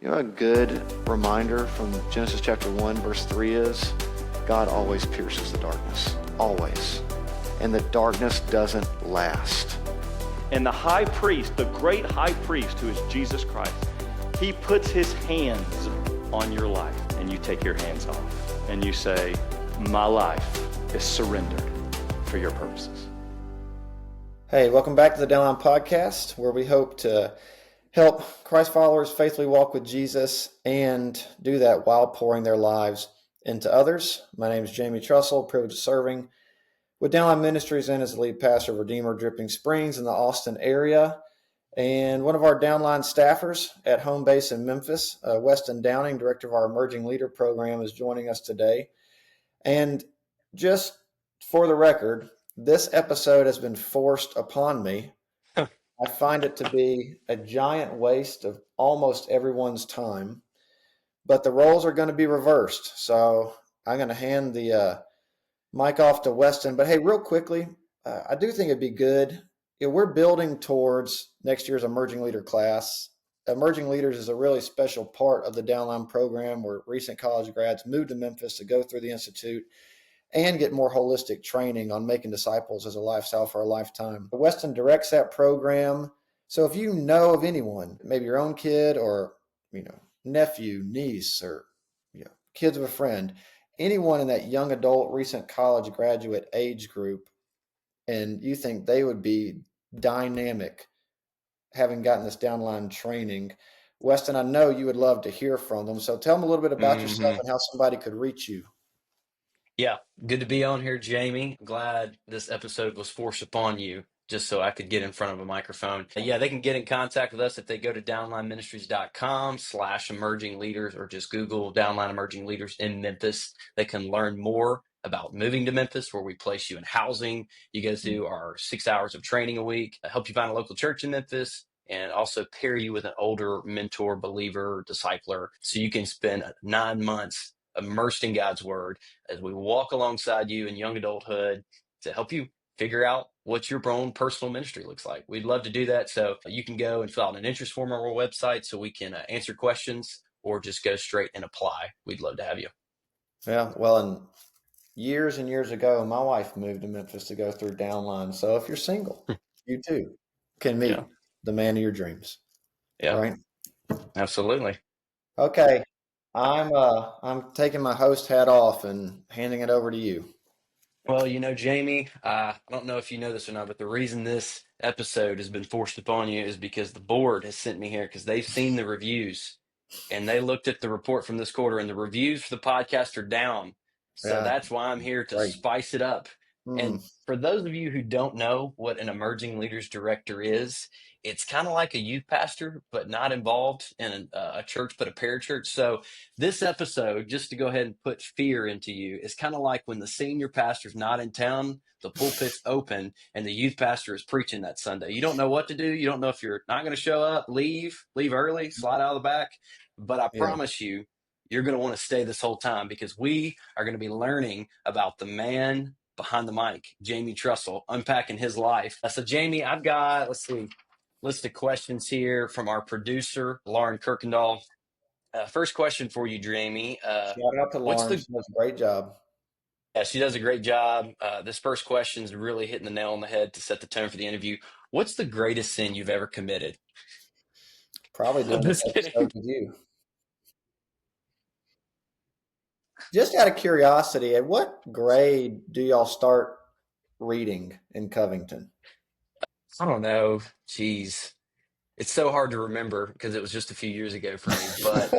You know, a good reminder from Genesis chapter 1, verse 3 is God always pierces the darkness, always. And the darkness doesn't last. And the high priest, the great high priest who is Jesus Christ, he puts his hands on your life and you take your hands off and you say, my life is surrendered for your purposes. Hey, welcome back to the Downline podcast, where we hope to help Christ followers faithfully walk with Jesus and do that while pouring their lives into others. My name is Jamie Trussell, privileged of serving with Downline Ministries and as the lead pastor of Redeemer Dripping Springs in the Austin area. And one of our Downline staffers at home base in Memphis, Weston Downing, director of our Emerging Leader program, is joining us today. And just for the record, this episode has been forced upon me. I find it to be a giant waste of almost everyone's time, but the roles are going to be reversed. So I'm going to hand the mic off to Weston. But hey, real quickly, I do think it'd be good. We're building towards next year's Emerging Leader class. Emerging Leaders is a really special part of the Downline program where recent college grads move to Memphis to go through the Institute and get more holistic training on making disciples as a lifestyle for a lifetime. Weston directs that program. So if you know of anyone, maybe your own kid or, nephew, niece, or, kids of a friend, anyone in that young adult, recent college graduate age group, and you think they would be dynamic having gotten this downline training, Weston, I know you would love to hear from them. So tell them a little bit about yourself and how somebody could reach you. Yeah, good to be on here, Jamie. Glad this episode was forced upon you just so I could get in front of a microphone. Yeah, they can get in contact with us if they go to downlineministries.com/emerging leaders or just Google Downline Emerging Leaders in Memphis. They can learn more about moving to Memphis, where we place you in housing. You guys do our 6 hours of training a week, help you find a local church in Memphis, and also pair you with an older mentor, believer, discipler, so you can spend 9 months immersed in God's word as we walk alongside you in young adulthood to help you figure out what your own personal ministry looks like. We'd love to do that. So you can go and fill out an interest form on our website so we can answer questions, or just go straight and apply. We'd love to have you. Yeah, well, and years and years ago, my wife moved to Memphis to go through Downline. So if you're single, you too can meet the man of your dreams. Yeah, right? Absolutely. Okay, I'm taking my host hat off and handing it over to you. Well, Jamie, I don't know if you know this or not, but the reason this episode has been forced upon you is because the board has sent me here because they've seen the reviews and they looked at the report from this quarter, and the reviews for the podcast are down. So that's why I'm here to spice it up. And for those of you who don't know what an emerging leaders director is, it's kind of like a youth pastor, but not involved in a church, but a parachurch. So this episode, just to go ahead and put fear into you, is kind of like when the senior pastor's not in town, the pulpit's open, and the youth pastor is preaching that Sunday. You don't know what to do. You don't know if you're not going to show up, leave early, slide out of the back. But I promise you, you're going to want to stay this whole time, because we are going to be learning about the man behind the mic, Jamie Trussell, unpacking his life. So Jamie, I've got, list of questions here from our producer, Lauren Kirkendall. First question for you, Jamie. Shout out to Lauren. She does a great job. Yeah, she does a great job. This first question is really hitting the nail on the head to set the tone for the interview. What's the greatest sin you've ever committed? Probably doing this episode with you. Just out of curiosity, at what grade do y'all start reading in Covington? I don't know. Jeez. It's so hard to remember because it was just a few years ago for me. But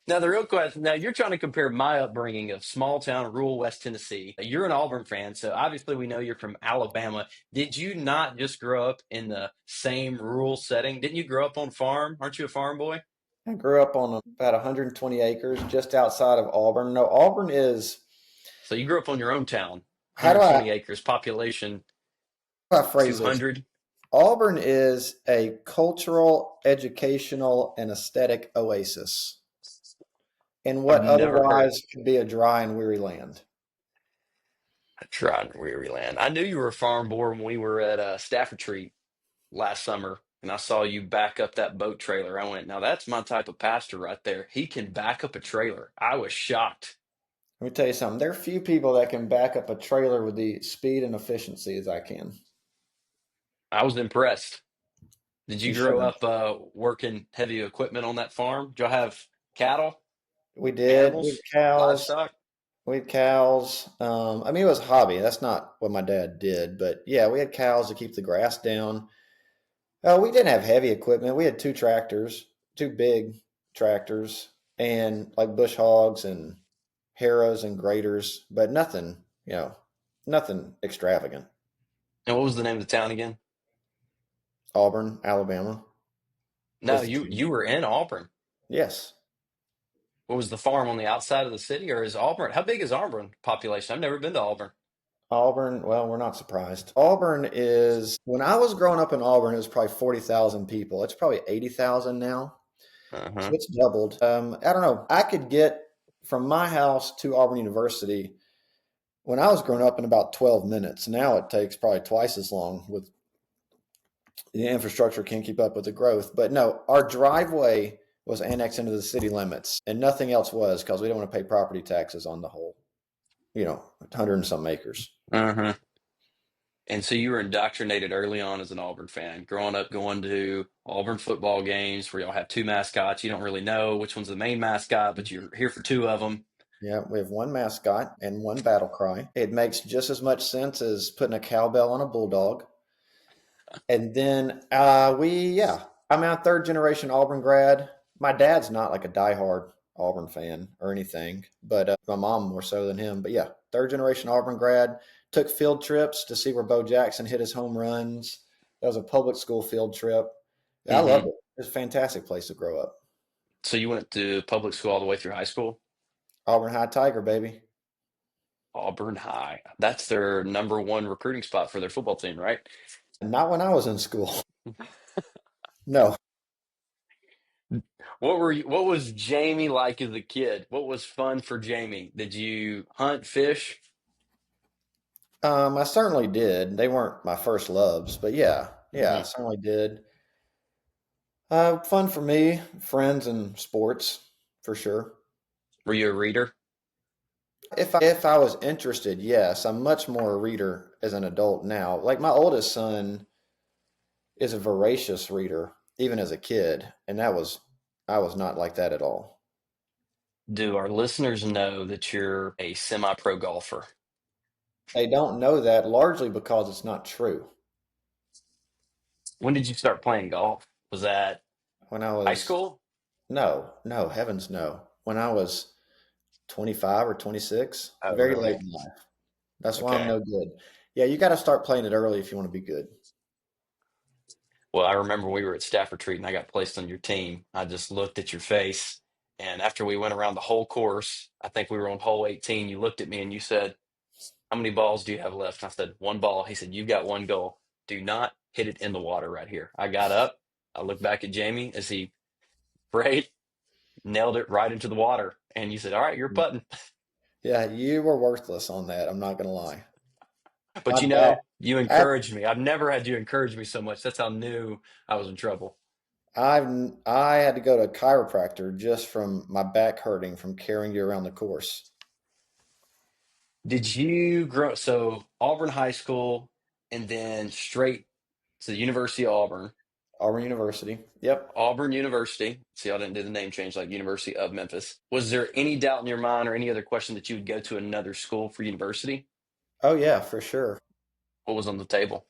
now the real question, now you're trying to compare my upbringing of small town, rural West Tennessee. You're an Auburn fan, so obviously we know you're from Alabama. Did you not just grow up in the same rural setting? Didn't you grow up on a farm? Aren't you a farm boy? I grew up on about 120 acres just outside of Auburn. No, Auburn is... So you grew up on your own town, 120 acres, population 200. Auburn is a cultural, educational, and aesthetic oasis in what otherwise could be a dry and weary land. A dry and weary land. I knew you were a farm boy when we were at Staff Retreat last summer. and I saw you back up that boat trailer. I went, now that's my type of pastor right there. He can back up a trailer. I was shocked. Let me tell you something. There are few people that can back up a trailer with the speed and efficiency as I can. I was impressed. Did you You grow shouldn't. up working heavy equipment on that farm? Did y'all have cattle, We did. We animals, had cows. livestock? We had cows. I mean, it was a hobby. That's not what my dad did, but yeah, we had cows to keep the grass down. We didn't have heavy equipment. We had two tractors, two big tractors, and like bush hogs and harrows and graders, but nothing, nothing extravagant. And what was the name of the town again? Auburn, Alabama No, was the you town. were in Auburn. Yes. What was the farm on the outside of the city, or is Auburn? How big is Auburn population? I've never been to Auburn. Auburn, well, we're not surprised. Auburn is, when I was growing up in Auburn, it was probably 40,000 people. It's probably 80,000 now. So Uh-huh. it's doubled. I don't know. I could get from my house to Auburn University when I was growing up in about 12 minutes. Now it takes probably twice as long with the infrastructure can't keep up with the growth. But no, our driveway was annexed into the city limits and nothing else was because we don't want to pay property taxes on the whole, 100 and some acres. Uh-huh. And so you were indoctrinated early on as an Auburn fan, growing up going to Auburn football games where y'all have two mascots. You don't really know which one's the main mascot, but you're here for two of them. Yeah, we have one mascot and one battle cry. It makes just as much sense as putting a cowbell on a bulldog. And then I'm a third generation Auburn grad. My dad's not like a diehard Auburn fan or anything, but my mom more so than him. But yeah, third generation Auburn grad. Took field trips to see where Bo Jackson hit his home runs. That was a public school field trip. Yeah, I Hmm. loved it. It was a fantastic place to grow up. So you went to public school all the way through high school? Auburn High Tiger, baby. Auburn High. That's their number one recruiting spot for their football team, right? Not when I was in school. No. What was Jamie like as a kid? What was fun for Jamie? Did you hunt, fish? I certainly did. They weren't my first loves, but yeah, I Hmm. certainly did. Fun for me, friends and sports for sure. Were you a reader? If I was interested, yes, I'm much more a reader as an adult now. Like my oldest son is a voracious reader, even as a kid, and I was not like that at all. Do our listeners know that you're a semi-pro golfer? They don't know that largely because it's not true. When did you start playing golf? Was that When I high was school? No, no, heavens no. When I was 25 or 26, Oh, very really? late in life. That's why I'm Okay. no good. Yeah, you got to start playing it early if you want to be good. Well, I remember we were at staff retreat and I got placed on your team. I just looked at your face, and after we went around the whole course, I think we were on hole 18. You looked at me and you said, "How many balls do you have left?" And I said, "One ball." He said, "You've got one goal. Do not hit it in the water right here." I got up. I looked back at Jamie as he prayed, nailed it right into the water. And you said, "All right, you're putting." Yeah, you were worthless on that. I'm not going to lie. But My back, you I, encouraged me. I've never had you encourage me so much. That's how new I was in trouble. I had to go to a chiropractor just from my back hurting from carrying you around the course. Did you grow so Auburn High School and then straight to the University of Auburn, Auburn University. Yep. Auburn University? See, I didn't do the name change like University of Memphis. Was there any doubt in your mind or any other question that you would go to another school for university? Oh yeah, for sure. What was on the table?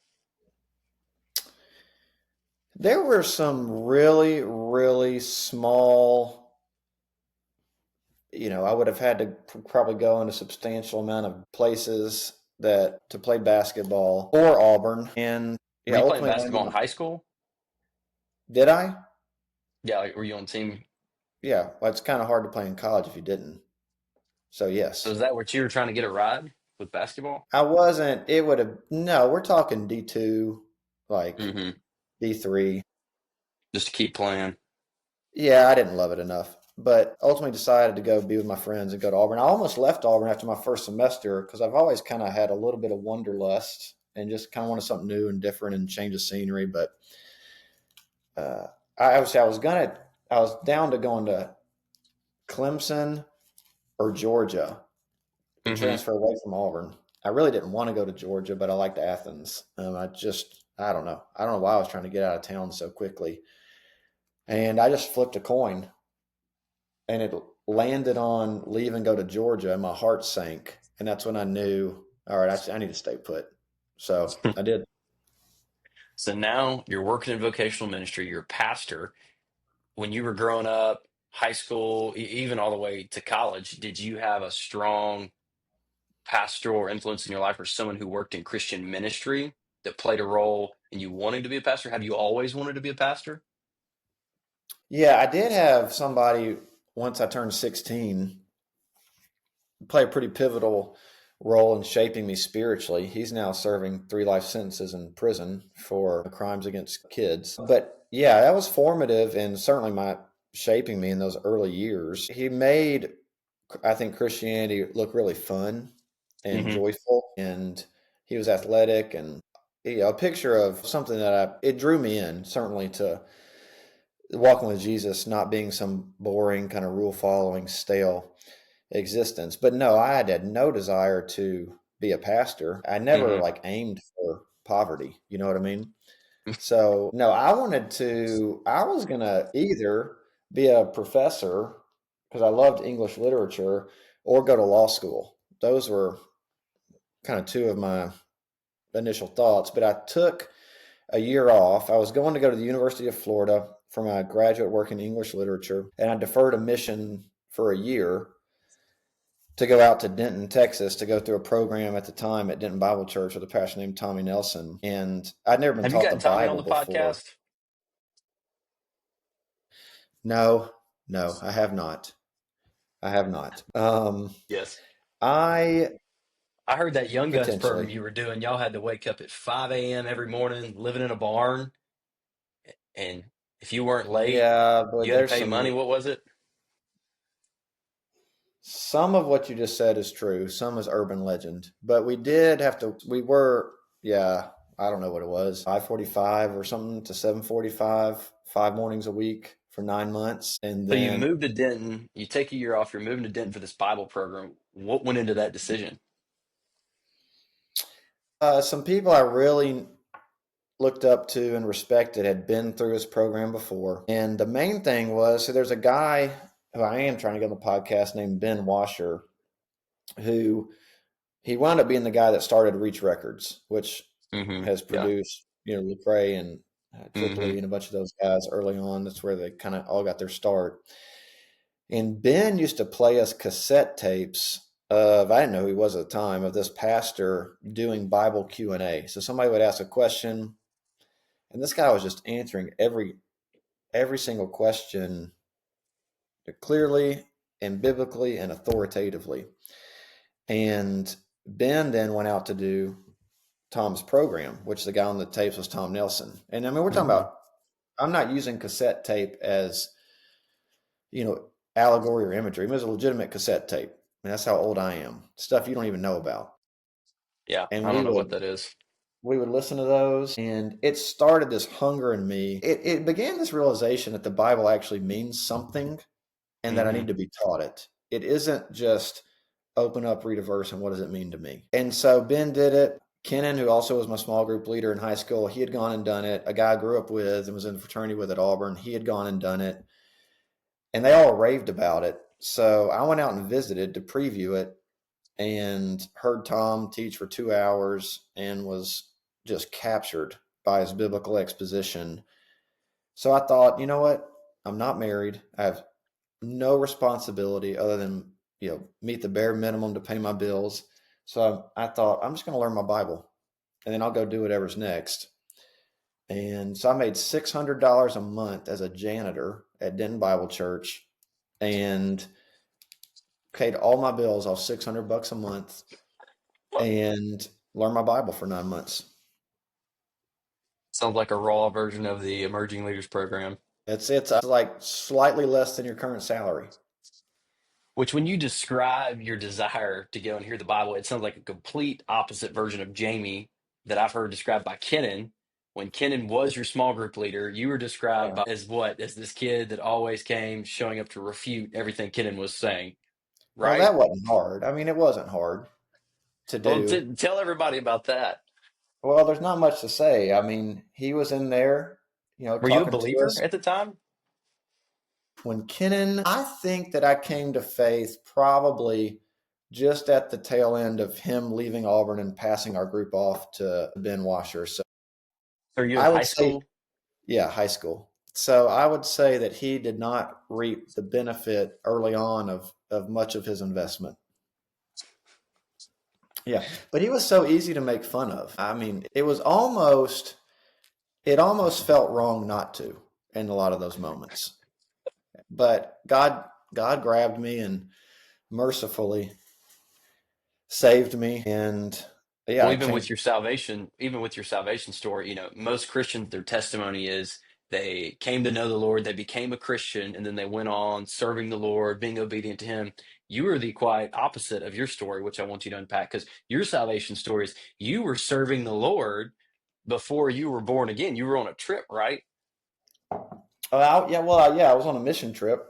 There were some really, really small, I would have had to probably go in a substantial amount of places that to play basketball or Auburn. And Were yeah, you playing ultimately landed basketball in on, high school? did I? Yeah, like, were you on team? Yeah, well, it's kind of hard to play in college if you didn't. So So yes, is that what you were trying to get a ride with basketball? I wasn't. It would have, no, we're talking D2, like Hmm. D3. Just to keep playing. Yeah, I didn't love it enough, but ultimately decided to go be with my friends and go to Auburn. I almost left Auburn after my first semester because I've always kind of had a little bit of wanderlust and just kind of wanted something new and different and change of scenery. But uh, I was down to going to Clemson or Georgia to Hmm. transfer away from Auburn. I really didn't want to go to Georgia, but I liked Athens. I don't know. I don't know why I was trying to get out of town so quickly. And I just flipped a coin and it landed on leave and go to Georgia, and my heart sank. And that's when I knew, all right, I need to stay put. So I did. So now you're working in vocational ministry, you're a pastor. When you were growing up, high school, even all the way to college, did you have a strong pastoral influence in your life or someone who worked in Christian ministry that played a role in you wanting to be a pastor? Have you always wanted to be a pastor? Yeah, I did have somebody once I turned 16 play a pretty pivotal role in shaping me spiritually. He's now serving 3 life sentences in prison for crimes against kids. But yeah, that was formative and certainly my shaping me in those early years. He made, I think, Christianity look really fun and Hmm. joyful, and he was athletic and a picture of something it drew me in certainly to walking with Jesus, not being some boring kind of rule following stale existence. But no, I had no desire to be a pastor. I never Hmm. like aimed for poverty. You know what I mean? So no, I was gonna either be a professor because I loved English literature or go to law school. Those were kind of two of my initial thoughts, but I took a year off. I was going to go to the University of Florida for my graduate work in English literature, and I deferred a mission for a year to go out to Denton, Texas, to go through a program at the time at Denton Bible Church with a pastor named Tommy Nelson. And I'd never been Have you taught the gotten Tommy on Bible the before. podcast? No, no, I have not. I have not. Yes. I I heard that Young Guns program potentially, you were doing, y'all had to wake up at 5 a.m. every morning, living in a barn, and if you weren't late, yeah, but you had to there's pay money. What was it? some of what you just said is true. Some is urban legend, but we did have to. We were, yeah. I don't know what it was, 5:45 or something to 7:45, 5 mornings a week for 9 months, and So you then moved to Denton, you take a year off, you're moving to Denton for this Bible program. What went into that decision? some people I really looked up to and respected had been through his program before. And the main thing was so there's a guy who I am trying to get on the podcast named Ben Washer, who he wound up being the guy that started Reach Records, which Hmm. has Yeah. produced, Lecrae and Hmm. Tripoli and a bunch of those guys early on. That's where they kind of all got their start. And Ben used to play us cassette tapes of I didn't know who he was at the time of this pastor doing Bible Q&A. So somebody would ask a question, and this guy was just answering every single question clearly and biblically and authoritatively. And Ben then went out to do Tom's program, which the guy on the tapes was Tom Nelson. And I mean, we're talking Hmm. about, I'm not using cassette tape as, allegory or imagery. It was a legitimate cassette tape. And that's how old I am. Stuff you don't even know about. Yeah. And I don't know what that is. we would listen to those, and it started this hunger in me. It began this realization that the Bible actually means something and that I Hmm. need to be taught it. It isn't just open up, read a verse, and what does it mean to me? And so Ben did it. Kennan, who also was my small group leader in high school, he had gone and done it. A guy I grew up with and was in the fraternity with at Auburn, he had gone and done it. And they all raved about it. So I went out and visited to preview it and heard Tom teach for 2 hours and was just captured by his biblical exposition. So I thought, you know what? I'm not married. I have no responsibility other than meet the bare minimum to pay my bills. So I thought I'm just going to learn my Bible, and then I'll go do whatever's next. And so I made $600 a month as a janitor at Denton Bible Church, and paid all my bills off $600 a month, and learned my Bible for 9 months. Sounds like a raw version of the Emerging Leaders Program. It's like slightly less than your current salary. Which, when you describe your desire to go and hear the Bible, it sounds like a complete opposite version of Jamie that I've heard described by Kennan, when Kenan was your small group leader, you were described as what? As this kid that always came showing up to refute everything Kenan was saying, Well, right? that wasn't hard. I mean, it wasn't hard to Well, do. tell everybody about that. Well, there's not much to say. I mean, he was in there, Were you a talking to believer us. at the time? When Kennan, I think that I came to faith probably just at the tail end of him leaving Auburn and passing our group off to Ben Washer. So Are you in I high would say, school? yeah, high school. So I would say that he did not reap the benefit early on of much of his investment. Yeah, but he was so easy to make fun of. I mean, it almost felt wrong not to in a lot of those moments. But God grabbed me and mercifully saved me. And yeah, Well, I changed. even with your salvation story, most Christians, their testimony is they came to know the Lord, they became a Christian, and then they went on serving the Lord, being obedient to Him. You are the quite opposite of your story, which I want you to unpack, because your salvation story is you were serving the Lord before you were born again. You were on a trip, right? I was on a mission trip.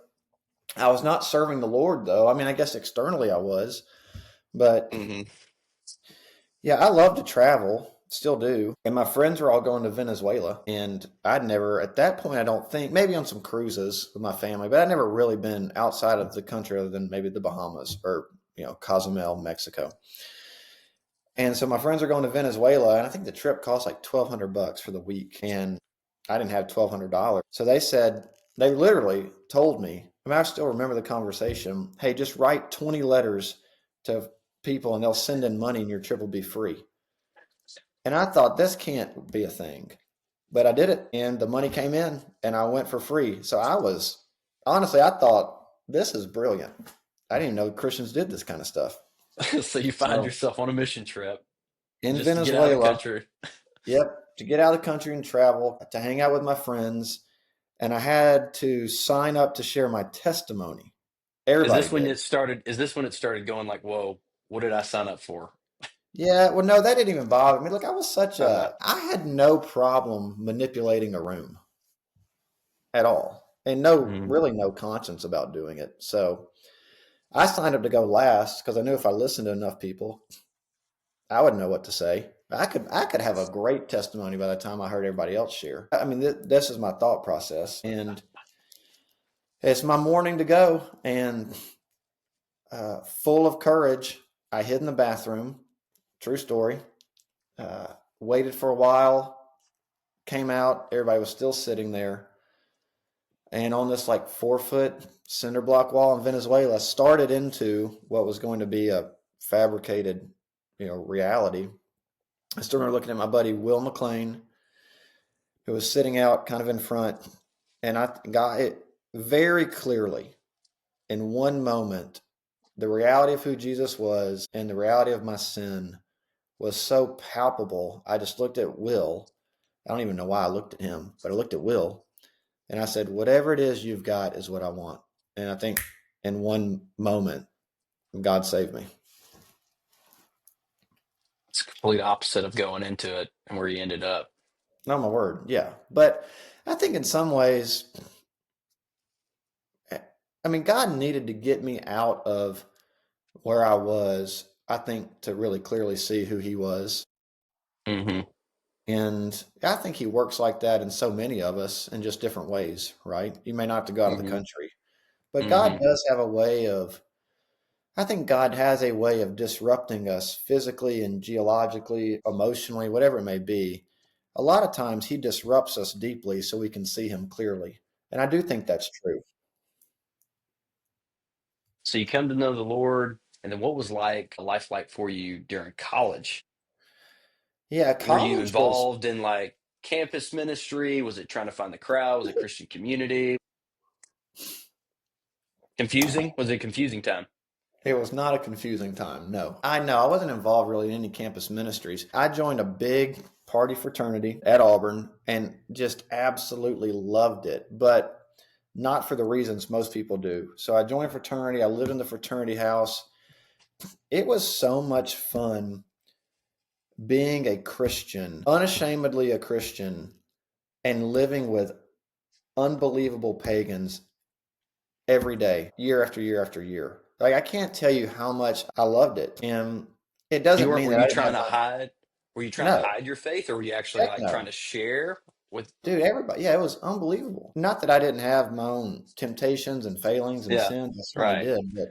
I was not serving the Lord though. I mean, I guess externally I was, but Hmm. yeah, I love to travel, still do. And my friends were all going to Venezuela, and I'd never, at that point, I don't think, maybe on some cruises with my family, but I'd never really been outside of the country other than maybe the Bahamas or, Cozumel, Mexico. And so my friends are going to Venezuela, and I think the trip cost like $1,200 for the week, and I didn't have $1,200. So they literally told me. I mean, I still remember the conversation. Hey, just write 20 letters to people, and they'll send in money, and your trip will be free. And I thought this can't be a thing, but I did it, and the money came in, and I went for free. So I thought this is brilliant. I didn't even know Christians did this kind of stuff. So you find So yourself on a mission trip in just to get out of the Venezuela. country. Yep, to get out of the country and travel, to hang out with my friends, and I had to sign up to share my testimony. Is Everybody this when did. it started? Is this when it started going like, whoa, what did I sign up for? Yeah, well, no, that didn't even bother me. Look, Uh, I had no problem manipulating a room at all, and no, mhm. really no conscience about doing it. So I signed up to go last because I knew if I listened to enough people, I would know what to say. I could have a great testimony by the time I heard everybody else share. I mean, this is my thought process, and it's my morning to go, and full of courage, I hid in the bathroom. True story. Uh, Waited for a while, came out. Everybody was still sitting there, and on this like 4 foot cinder block wall in Venezuela, started into what was going to be a fabricated, reality. I still remember looking at my buddy Will McLean, who was sitting out kind of in front, and I got it very clearly in one moment. The reality of who Jesus was and the reality of my sin was so palpable. I just looked at Will. I don't even know why I looked at him, but I looked at Will and I said, whatever it is you've got is what I want. And I think in one moment, God saved me. It's complete opposite of going into it and where you ended up. No, my word. Yeah. But I think in some ways, I mean, God needed to get me out of where I was, I think, to really clearly see who he was. Hmm. And I think he works like that in so many of us in just different ways, right? You may not have to go out of the Hmm. country, but God Hmm. does have a way of, I think God has a way of disrupting us physically and geologically, emotionally, whatever it may be. A lot of times he disrupts us deeply so we can see him clearly. And I do think that's true. So you come to know the Lord, and then what was life like for you during college? Yeah, Were you college was, involved in like campus ministry? Was it trying to find the crowd? Was it Christian community? Confusing? Was it a confusing time? it was not a confusing time. No, I know I wasn't involved really in any campus ministries. I joined a big party fraternity at Auburn and just absolutely loved it, but not for the reasons most people do. So I joined a fraternity. I lived in the fraternity house. It was so much fun being a Christian, unashamedly a Christian, and living with unbelievable pagans every day, year after year after year. Like, I can't tell you how much I loved it. And it You doesn't weren't, mean were that I you didn't trying have to my, hide? Were you trying to no, hide your faith, or were you actually heck like trying no. to share with? Dude, everybody, yeah, it was unbelievable. Not that I didn't have my own temptations and failings and Yeah, sins, I certainly right. did, but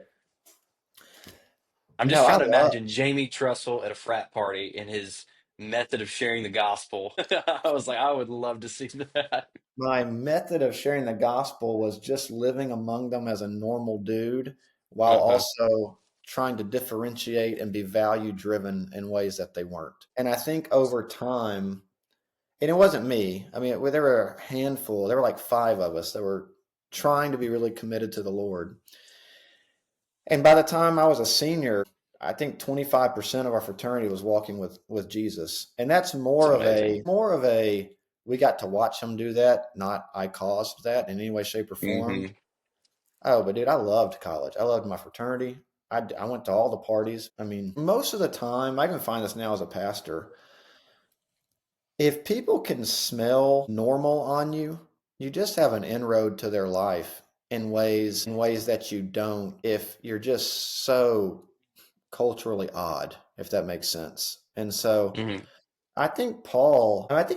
I'm no, just I trying to love imagine Jamie Trussell at a frat party and his method of sharing the gospel. I was like, I would love to see that. my method of sharing the gospel was just living among them as a normal dude while Uh-huh. also trying to differentiate and be value driven in ways that they weren't. And I think over time, and it wasn't me. I mean, there were a handful, there were like 5 of us that were trying to be really committed to the Lord. And by the time I was a senior, I think 25% of our fraternity was walking with Jesus. And that's It's more of amazing. a we got to watch him do that, not I caused that in any way, shape, or form. Hmm. Oh, but dude, I loved college. I loved my fraternity. I went to all the parties. I mean, most of the time, I even find this now as a pastor. If people can smell normal on you, you just have an inroad to their life in ways that you don't if you're just so culturally odd, if that makes sense. And so Hmm. I think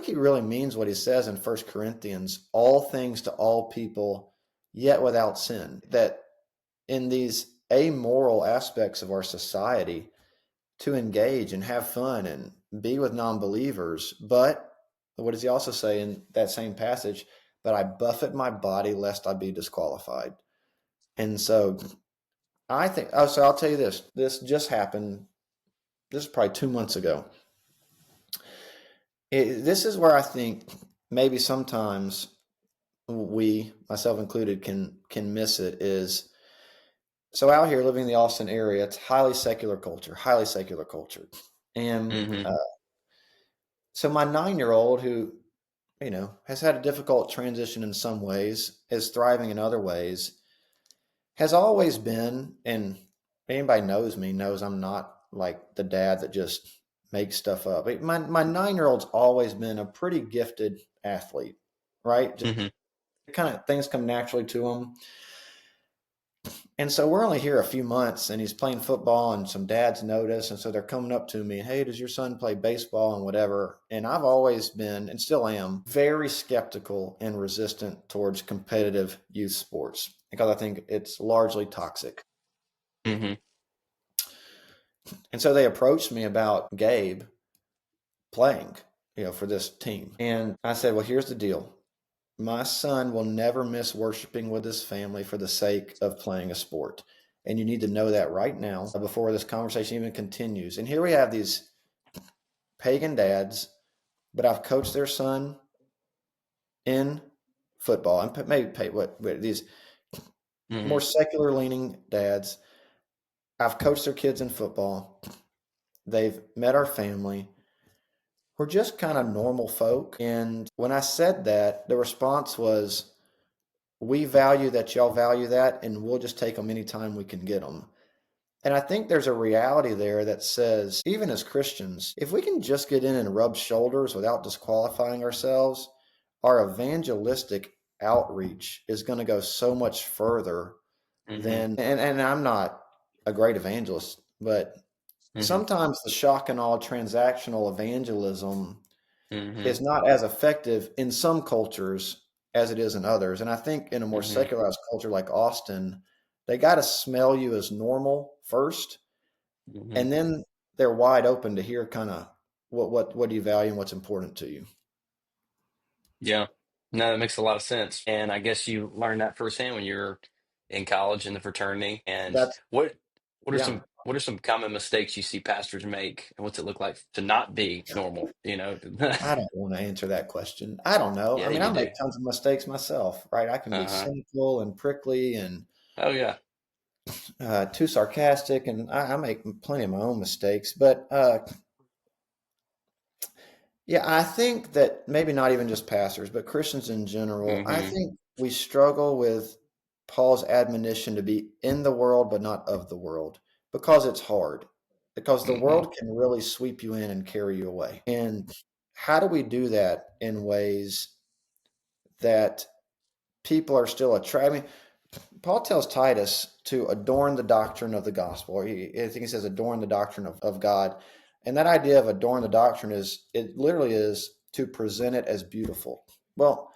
he really means what he says in First Corinthians, all things to all people, yet without sin. That in these amoral aspects of our society, to engage and have fun and be with non-believers. But what does he also say in that same passage? But I buffet my body lest I be disqualified. And so I think, oh, so I'll tell you this. This just happened. This is probably 2 months ago. This is where I think maybe sometimes we, myself included, can miss it. Is so out here living in the Austin area, it's highly secular culture, and Hmm. so my 9-year-old, who has had a difficult transition in some ways, is thriving in other ways, has always been, and anybody knows me knows I'm not like the dad that just makes stuff up. My 9-year-old's always been a pretty gifted athlete, right? Just Hmm. kind of things come naturally to him. And so we're only here a few months and he's playing football and some dads notice. And so they're coming up to me, hey, does your son play baseball and whatever? And I've always been, and still am, very skeptical and resistant towards competitive youth sports because I think it's largely toxic. Hmm. And so they approached me about Gabe playing, for this team. And I said, well, here's the deal. My son will never miss worshiping with his family for the sake of playing a sport. And you need to know that right now before this conversation even continues. And here we have these pagan dads, but I've coached their son in football and maybe these Hmm. more secular leaning dads. I've coached their kids in football. They've met our family. We're just kind of normal folk. And when I said that, the response was, we value that y'all value that, and we'll just take them anytime we can get them. And I think there's a reality there that says, even as Christians, if we can just get in and rub shoulders without disqualifying ourselves, our evangelistic outreach is going to go so much further Hmm. than, and I'm not a great evangelist, but Hmm. sometimes the shock and awe transactional evangelism Hmm. is not as effective in some cultures as it is in others. And I think in a more Hmm. secularized culture like Austin, they got to smell you as normal first, Hmm. and then they're wide open to hear kind of what do you value and what's important to you. Yeah. No, that makes a lot of sense. And I guess you learned that firsthand when you were in college in the fraternity. And That's what are yeah. some common mistakes you see pastors make, and what's it look like to not be normal? I don't want to answer that question. I don't know. I Yeah, mean, you I make do. tons of mistakes myself, right? I can be Uh-huh. cynical and prickly and Oh yeah. too sarcastic, and I make plenty of my own mistakes. But yeah, I think that maybe not even just pastors, but Christians in general, I Hmm. think we struggle with Paul's admonition to be in the world, but not of the world, because it's hard. because the Hmm. world can really sweep you in and carry you away. And how do we do that in ways that people are still attracted? I mean, Paul tells Titus to adorn the doctrine of the gospel. Or I think he says adorn the doctrine of God. And that idea of adorn the doctrine it literally is to present it as beautiful. Well,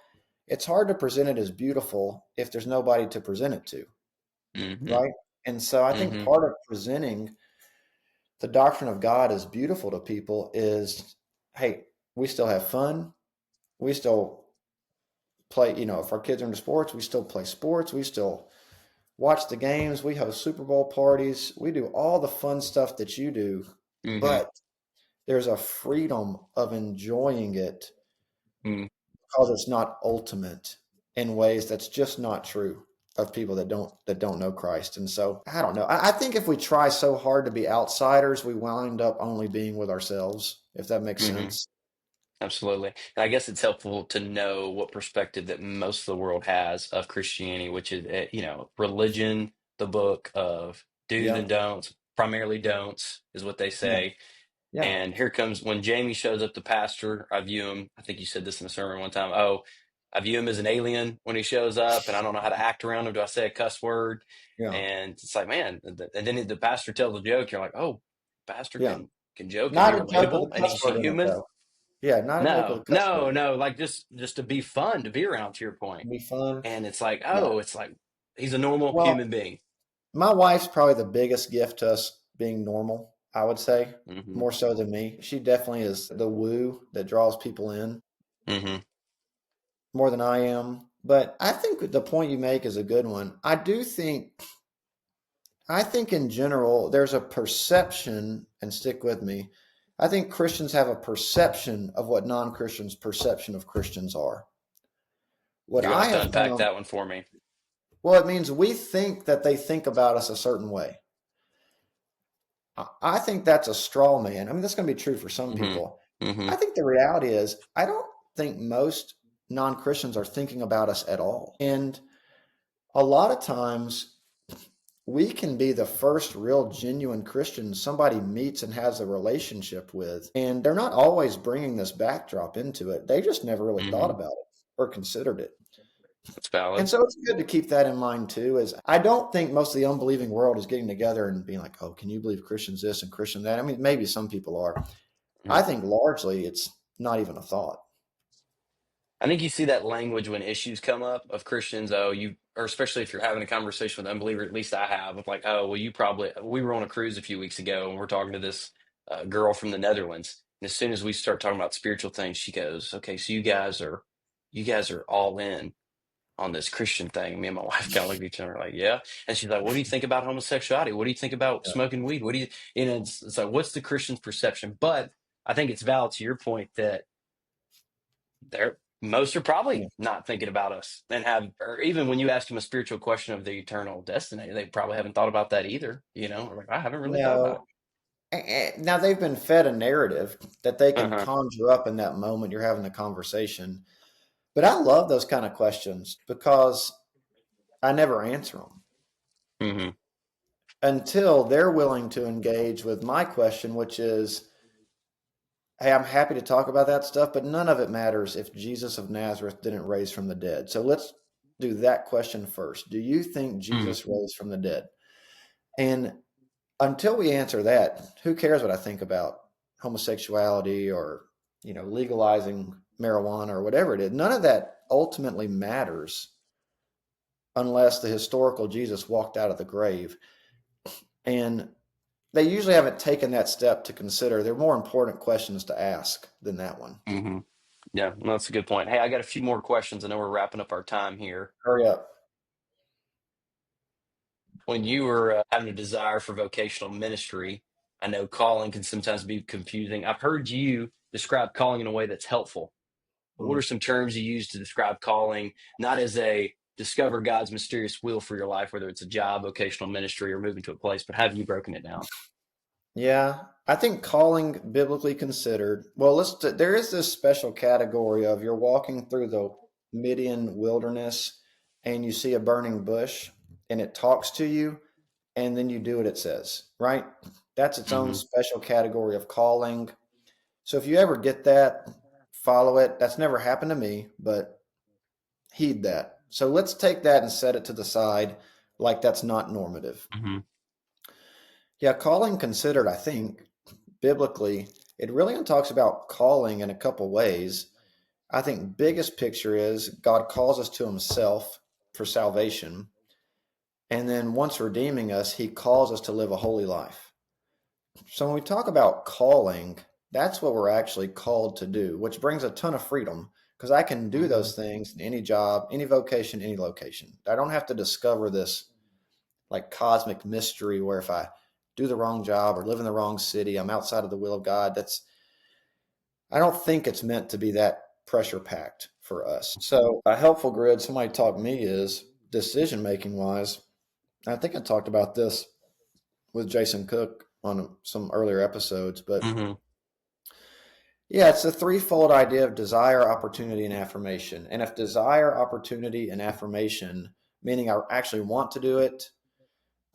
it's hard to present it as beautiful if there's nobody to present it to, Hmm. right? And so I think Hmm. part of presenting the doctrine of God as beautiful to people is, hey, we still have fun. We still play, if our kids are into sports, we still play sports. We still watch the games. We host Super Bowl parties. We do all the fun stuff that you do, Hmm. but there's a freedom of enjoying it Hmm. because it's not ultimate in ways that's just not true of people that don't know Christ. And so I don't know. I think if we try so hard to be outsiders, we wind up only being with ourselves, if that makes Hmm. sense. Absolutely. And I guess it's helpful to know what perspective that most of the world has of Christianity, which is, religion, the book of do's Yeah. and don'ts, primarily don'ts is what they Yeah. say. Yeah. And here comes when Jamie shows up, the pastor. I view him, I think you said this in a sermon one time. Oh, I view him as an alien when he shows up, and I don't know how to act around him. Do I say a cuss word? Yeah. And it's like, man, and then the pastor tells a joke. You're like, oh, pastor Yeah. can joke and be Not a joke with relatable, a and cuss he's word in it, human. though. Yeah. Not a joke with No, a cuss no, word. no. Like just to be fun, to be around. To your point, It'd be fun. and it's like, Yeah. oh, it's like he's a normal Well, human being. my wife's probably the biggest gift to us being normal, I would say, Hmm. more so than me. She definitely is the woo that draws people in Hmm. more than I am. But I think the point you make is a good one. I think in general, there's a perception, and stick with me. I think Christians have a perception of what non-Christians' perception of Christians are. What You're gonna I have to have unpack found, that one for me. well, it means we think that they think about us a certain way. I think that's a straw man. I mean, that's going to be true for some Hmm. people. Hmm. I think the reality is, I don't think most non Christians are thinking about us at all. And a lot of times, we can be the first real genuine Christian somebody meets and has a relationship with. And they're not always bringing this backdrop into it. They just never really thought Hmm. about it or considered it. That's And valid. so it's good to keep that in mind too. Is I don't think most of the unbelieving world is getting together and being like, "Oh, can you believe Christians this and Christian that?" I mean, maybe some people are. I Mhm. think largely it's not even a thought. I think you see that language when issues come up of Christians. Oh, or especially if you're having a conversation with an unbeliever, at least I have, of like, oh, well, we were on a cruise a few weeks ago and we're talking to this girl from the Netherlands. And as soon as we start talking about spiritual things, she goes, okay, so you guys are all in on this Christian thing. Me and my wife kind of looked at each other like, yeah. And she's like, what do you think about homosexuality? What do you think about Yeah. smoking weed? It's like, what's the Christian's perception? But I think it's valid to your point that most are Yeah. probably not thinking about us and or even when you ask them a spiritual question of the eternal destiny, they probably haven't thought about that either. Or like, I haven't really thought about No. Now they've been fed a narrative that they it. can Uh-huh. conjure up in that moment you're having a conversation. But I love those kind of questions because I never answer them Hmm. until they're willing to engage with my question, which is, hey, I'm happy to talk about that stuff, but none of it matters if Jesus of Nazareth didn't raise from the dead. So let's do that question first. Do you think Hmm. Jesus rose from the dead? And until we answer that, who cares what I think about homosexuality or, legalizing marijuana or whatever it is? None of that ultimately matters unless the historical Jesus walked out of the grave. And they usually haven't taken that step to consider. There are more important questions to ask than that one. Hmm. Yeah, well, that's a good point. Hey, I got a few more questions. I know we're wrapping up our time here. Hurry up. When you were having a desire for vocational ministry, I know calling can sometimes be confusing. I've heard you describe calling in a way that's helpful. What are Mm. some terms you use to describe calling, not as a discover God's mysterious will for your life, whether it's a job, vocational ministry, or moving to a place, but have you broken it down? Yeah, I think calling biblically considered. Well, there is this special category of you're walking through the Midian wilderness and you see a burning bush and it talks to you and then you do what it says, right? That's its own Mm-hmm. special category of calling. So if you ever get that, follow it. That's never happened to me, but heed that. So let's take that and set it to the side like that's not normative. Mm-hmm. Yeah, calling considered, I think, biblically, it really talks about calling in a couple ways. I think biggest picture is God calls us to himself for salvation. And then once redeeming us, he calls us to live a holy life. So when we talk about calling, that's what we're actually called to do, which brings a ton of freedom because I can do Mm-hmm. those things in any job, any vocation, any location. I don't have to discover this like cosmic mystery where if I do the wrong job or live in the wrong city, I'm outside of the will of God. I don't think it's meant to be that pressure packed for us. So a helpful grid somebody taught me is decision making wise. I think I talked about this with Jason Cook on some earlier episodes, but Mm-hmm. yeah, it's a threefold idea of desire, opportunity, and affirmation. And if desire, opportunity, and affirmation, meaning I actually want to do it,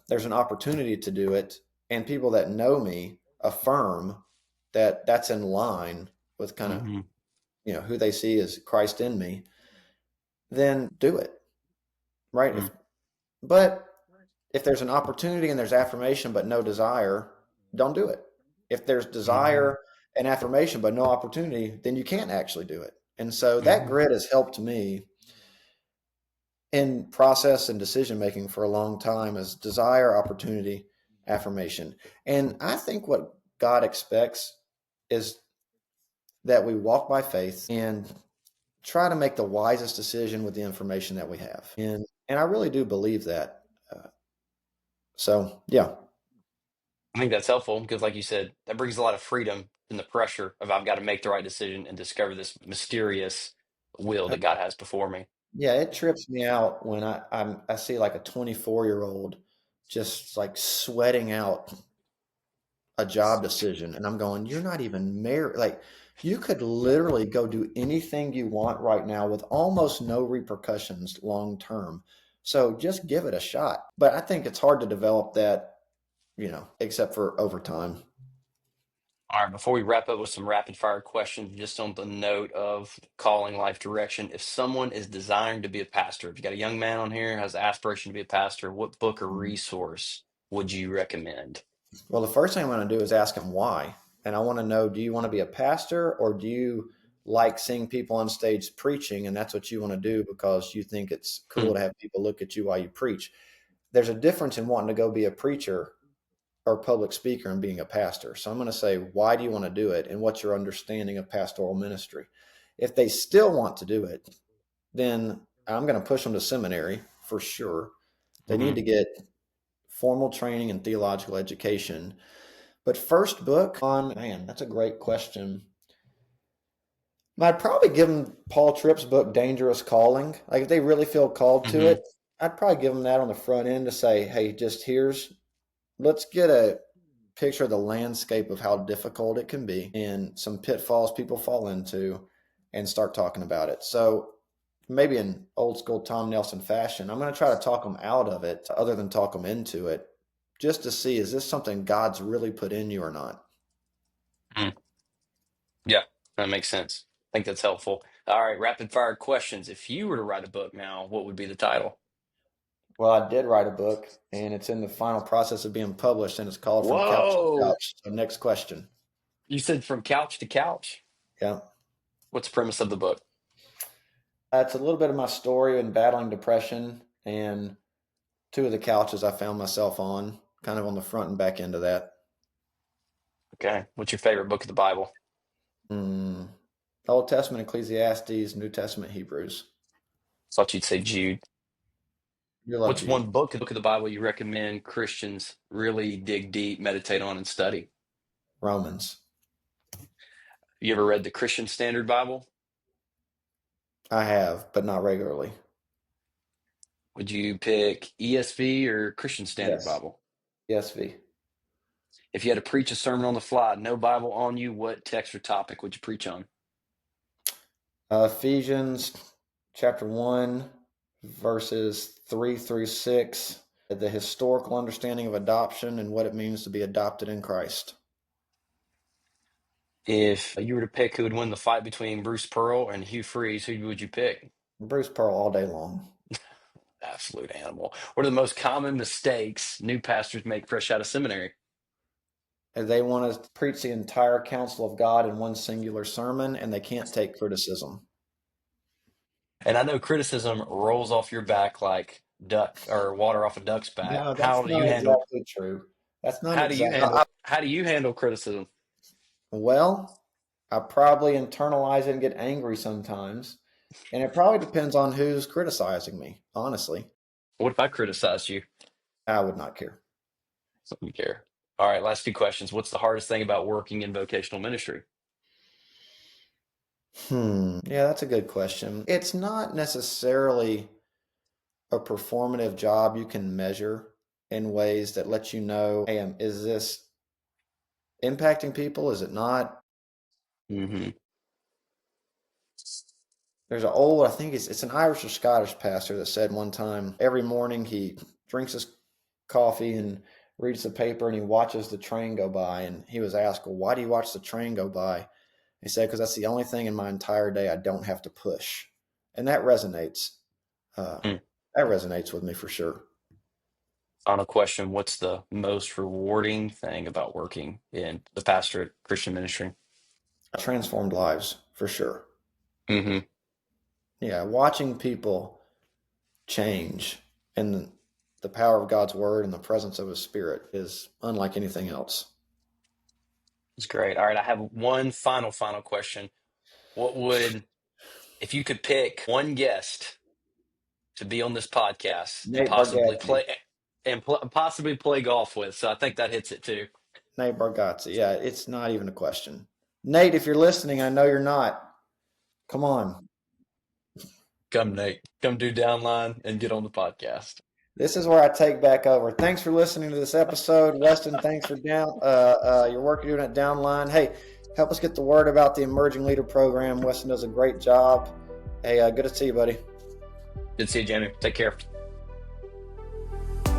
there's an opportunity to do it, and people that know me affirm that that's in line with kind of Mm-hmm. who they see as Christ in me, then do it, right? But if there's an opportunity and there's affirmation but no desire, don't do it. If there's Mm-hmm. desire and affirmation but no opportunity, then you can't actually do it. And so that Mm-hmm. grid has helped me in process and decision making for a long time as desire, opportunity, affirmation. And I think what God expects is that we walk by faith and try to make the wisest decision with the information that we have. And I really do believe that. So yeah. I think that's helpful because, like you said, that brings a lot of freedom in the pressure of I've got to make the right decision and discover this mysterious will that God has before me. Yeah, it trips me out when I see like a 24-year-old just like sweating out a job decision, and I'm going, you're not even married. Like you could literally go do anything you want right now with almost no repercussions long term. So just give it a shot. But I think it's hard to develop that, except for over time. All right, before we wrap up with some rapid fire questions, just on the note of calling life direction, if someone is desiring to be a pastor, if you got a young man on here who has the aspiration to be a pastor, what book or resource would you recommend? Well, the first thing I'm going to do is ask him why. And I want to know, do you want to be a pastor or do you like seeing people on stage preaching and that's what you want to do because you think it's Hmm. cool to have people look at you while you preach? There's a difference in wanting to go be a preacher or public speaker and being a pastor. So I'm going to say, why do you want to do it? And what's your understanding of pastoral ministry? If they still want to do it, then I'm going to push them to seminary for sure. They need Mm-hmm. to get formal training and theological education. But first book on, man, that's a great question. I'd probably give them Paul Tripp's book, Dangerous Calling. Like if they really feel called to Mm-hmm. it, I'd probably give them that on the front end to say, hey, let's get a picture of the landscape of how difficult it can be and some pitfalls people fall into and start talking about it. So maybe in old school Tom Nelson fashion, I'm going to try to talk them out of it other than talk them into it just to see, is this something God's really put in you or not? Yeah, that makes sense. I think that's helpful. All right, rapid fire questions. If you were to write a book now, what would be the title? Well, I did write a book and it's in the final process of being published and it's called From Couch to Whoa! Couch. So next question. You said from couch to couch. Yeah. What's the premise of the book? It's a little bit of my story in battling depression and two of the couches I found myself on, kind of on the front and back end of that. Okay. What's your favorite book of the Bible? Mm. Old Testament Ecclesiastes, New Testament Hebrews. Thought you'd say Jude. You love What's Jude. one book of the Bible you recommend Christians really dig deep, meditate on, and study? Romans. You ever read the Christian Standard Bible? I have, but not regularly. Would you pick ESV or Christian Standard Yes. Bible? ESV. If you had to preach a sermon on the fly, no Bible on you, what text or topic would you preach on? Ephesians chapter 1, verses 3 through 6. the historical understanding of adoption and what it means to be adopted in Christ. If you were to pick who would win the fight between Bruce Pearl and Hugh Freeze, who would you pick? Bruce Pearl all day long. Absolute animal. What are the most common mistakes new pastors make fresh out of seminary? They want to preach the entire counsel of God in one singular sermon, and they can't take criticism. And I know criticism rolls off your back like duck or water off a duck's back. No, that's not exactly true. That's not exactly. How do you handle criticism? Well, I probably internalize it and get angry sometimes. And it probably depends on who's criticizing me, honestly. What if I criticize you? I would not care. Don't care. All right, last two questions. What's the hardest thing about working in vocational ministry? Yeah, that's a good question. It's not necessarily a performative job you can measure in ways that let you know, hey, is this impacting people? Is it not? Mm-hmm. There's an old, I think it's an Irish or Scottish pastor that said one time, every morning he drinks his coffee and reads the paper and he watches the train go by. And he was asked, well, why do you watch the train go by? He said, because that's the only thing in my entire day I don't have to push. And that resonates. That resonates with me for sure. Final question. What's the most rewarding thing about working in the pastorate Christian ministry? Transformed lives, for sure. Mm-hmm. Yeah, watching people change and the power of God's word and the presence of his spirit is unlike anything else. It's great. All right, I have one final question. If you could pick one guest to be on this podcast and possibly play golf with, so I think that hits it too. Nate Bargatze. Yeah, it's not even a question. Nate, if you're listening, I know you're not. Come on. Come, Nate. Come do Downline and get on the podcast. This is where I take back over. Thanks for listening to this episode. Weston, thanks for your work you're doing at Downline. Hey, help us get the word about the Emerging Leader Program. Weston does a great job. Hey, good to see you, buddy. Good to see you, Jamie. Take care. I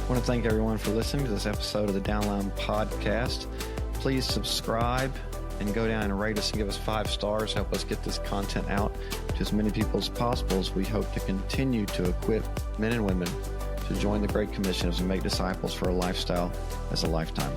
want to thank everyone for listening to this episode of the Downline Podcast. Please subscribe and go down and rate us and give us 5 stars. Help us get this content out to as many people as possible as we hope to continue to equip men and women to join the Great Commission as we make disciples for a lifestyle as a lifetime.